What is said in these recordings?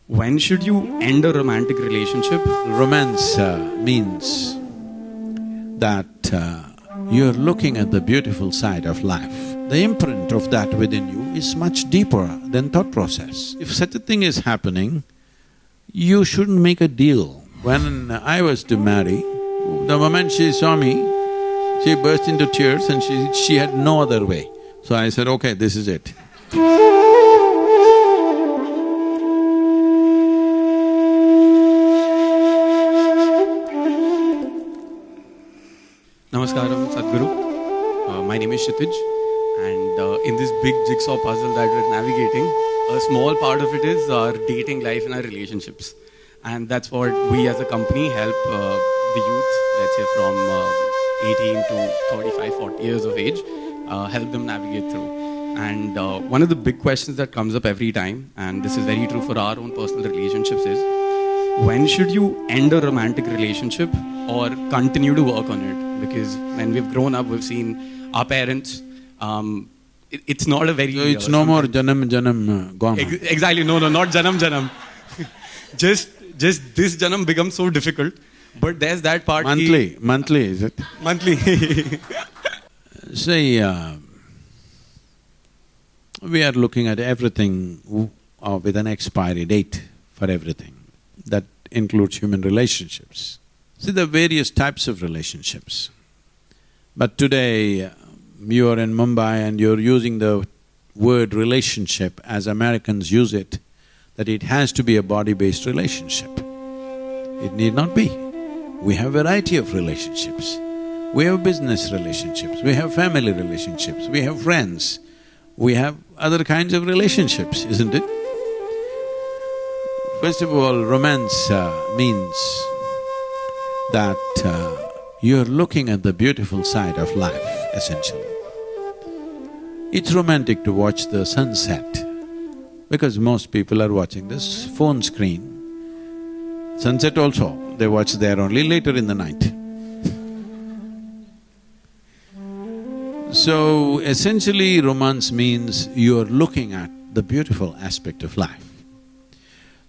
When should you end a romantic relationship? Romance means that you're looking at the beautiful side of life. The imprint of that within you is much deeper than thought process. If such a thing is happening, you shouldn't make a deal. When I was to marry, the moment she saw me, she burst into tears and she had no other way. So I said, okay, this is it. Namaskaram, Sadhguru. My name is Kshitij, and in this big jigsaw puzzle that we're navigating, a small part of it is our dating life and our relationships. And that's what we as a company help the youth, let's say from 18 to 35, 40 years of age, help them navigate through. And one of the big questions that comes up every time, and this is very true for our own personal relationships, is when should you end a romantic relationship or continue to work on it? Because when we've grown up, we've seen our parents, it's not a very… So it's no more janam gone. Exactly, no, not janam. just this janam becomes so difficult, but there's that part… Monthly is it? Monthly. See, we are looking at everything with an expiry date for everything. That includes human relationships. See, there are various types of relationships. But today, you are in Mumbai and you're using the word relationship as Americans use it, that it has to be a body-based relationship. It need not be. We have a variety of relationships. We have business relationships, we have family relationships, we have friends, we have other kinds of relationships, isn't it? First of all, romance means that you're looking at the beautiful side of life, essentially. It's romantic to watch the sunset, because most people are watching this phone screen. Sunset also, they watch there only later in the night. So, essentially romance means you're looking at the beautiful aspect of life.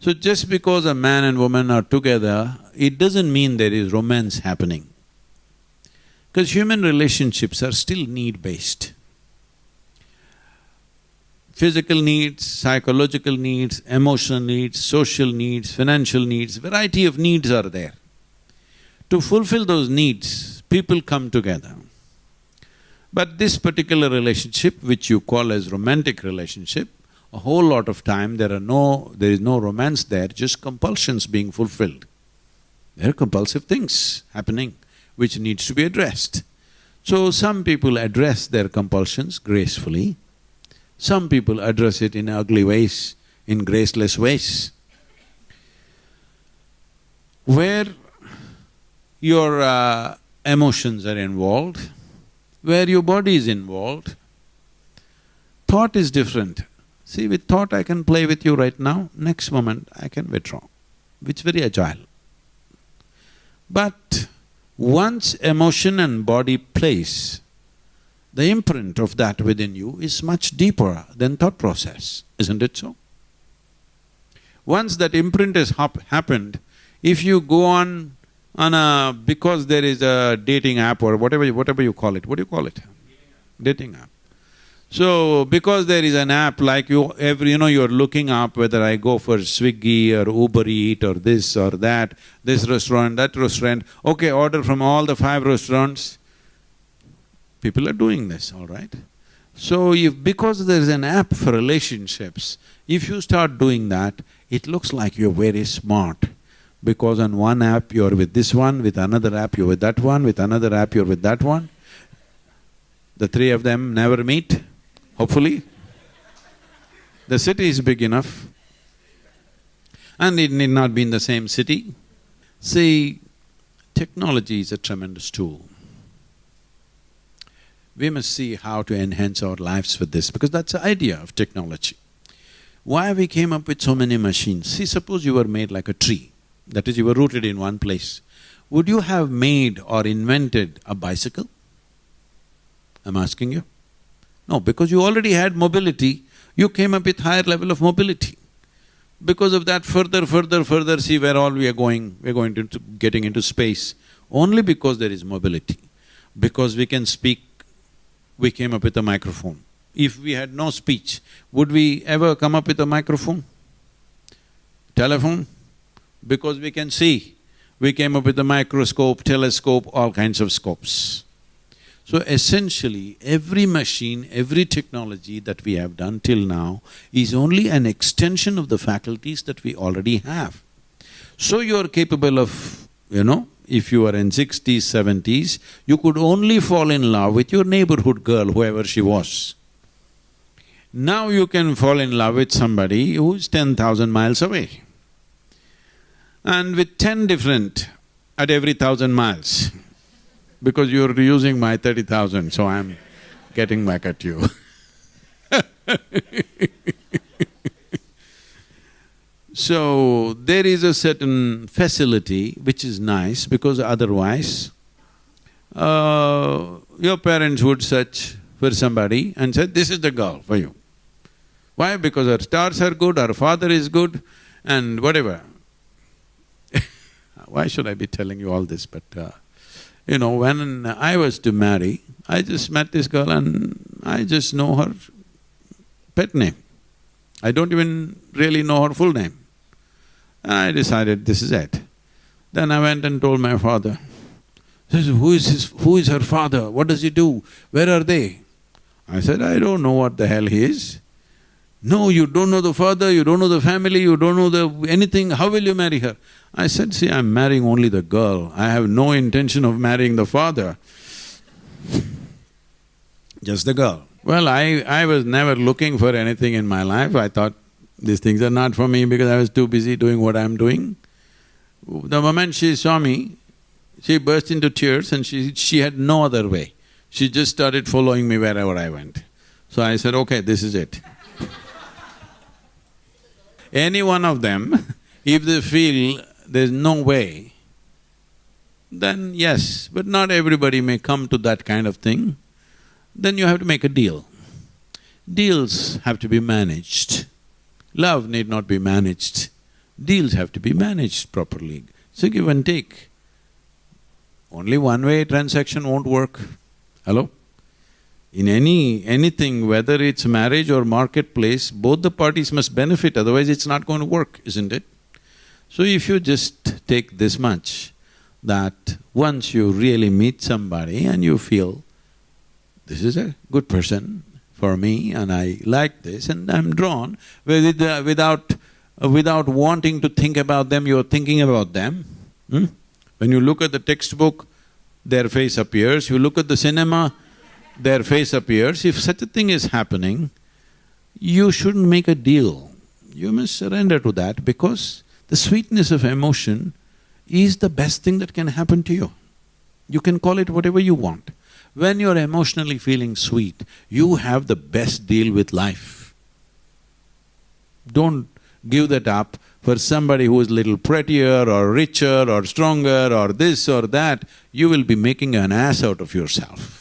So just because a man and woman are together, it doesn't mean there is romance happening. Because human relationships are still need-based. Physical needs, psychological needs, emotional needs, social needs, financial needs, variety of needs are there. To fulfill those needs, people come together. But this particular relationship, which you call as romantic relationship, a whole lot of time there is no romance there, just compulsions being fulfilled. There are compulsive things happening which needs to be addressed. So some people address their compulsions gracefully, some people address it in ugly ways, in graceless ways. Where your emotions are involved, where your body is involved, thought is different. See, with thought I can play with you right now, next moment I can withdraw. It's very agile. But once emotion and body plays, the imprint of that within you is much deeper than thought process, isn't it so? Once that imprint has happened, if you go on because there is a dating app or whatever you call it, what do you call it? Dating app. So, because there is an app like you're looking up whether I go for Swiggy or Uber Eat or this or that, this restaurant, that restaurant, okay, order from all the 5 restaurants. People are doing this, all right? So, because there is an app for relationships, if you start doing that, it looks like you're very smart. Because on one app you're with this one, with another app you're with that one, with another app you're with that one. The 3 of them never meet. Hopefully. The city is big enough and it need not be in the same city. See, technology is a tremendous tool. We must see how to enhance our lives with this, because that's the idea of technology. Why we came up with so many machines? See, suppose you were made like a tree, that is, you were rooted in one place. Would you have made or invented a bicycle? I'm asking you. No, because you already had mobility, you came up with higher level of mobility. Because of that, further, see where all we are going. We're going to getting into space. Only because there is mobility. Because we can speak, we came up with a microphone. If we had no speech, would we ever come up with a microphone? Telephone? Because we can see, we came up with a microscope, telescope, all kinds of scopes. So essentially, every machine, every technology that we have done till now is only an extension of the faculties that we already have. So you are capable of, if you are in 60s, 70s, you could only fall in love with your neighborhood girl, whoever she was. Now you can fall in love with somebody who's 10,000 miles away. And with 10 different at every 1,000 miles. Because you're using my 30,000, so I'm getting back at you. So, there is a certain facility which is nice because otherwise, your parents would search for somebody and say, this is the girl for you. Why? Because her stars are good, her father is good and whatever. Why should I be telling you all this? But when I was to marry, I just met this girl and I just know her pet name. I don't even really know her full name. And I decided this is it. Then I went and told my father. He says, who is her father? What does he do? Where are they? I said, I don't know what the hell he is. No, you don't know the father, you don't know the family, you don't know anything, how will you marry her? I said, see, I'm marrying only the girl, I have no intention of marrying the father. Just the girl. Well, I was never looking for anything in my life, I thought these things are not for me because I was too busy doing what I'm doing. The moment she saw me, she burst into tears and she had no other way. She just started following me wherever I went. So I said, okay, this is it. Any one of them, if they feel there's no way, then yes, but not everybody may come to that kind of thing. Then you have to make a deal. Deals have to be managed. Love need not be managed. Deals have to be managed properly. So give and take. Only one-way transaction won't work. Hello? In anything, whether it's marriage or marketplace, both the parties must benefit, otherwise it's not going to work, isn't it? So if you just take this much, that once you really meet somebody and you feel, this is a good person for me and I like this and I'm drawn, without wanting to think about them, you're thinking about them. When you look at the textbook, their face appears, you look at the cinema, their face appears. If such a thing is happening, you shouldn't make a deal. You must surrender to that because the sweetness of emotion is the best thing that can happen to you. You can call it whatever you want. When you're emotionally feeling sweet, you have the best deal with life. Don't give that up for somebody who is little prettier or richer or stronger or this or that. You will be making an ass out of yourself.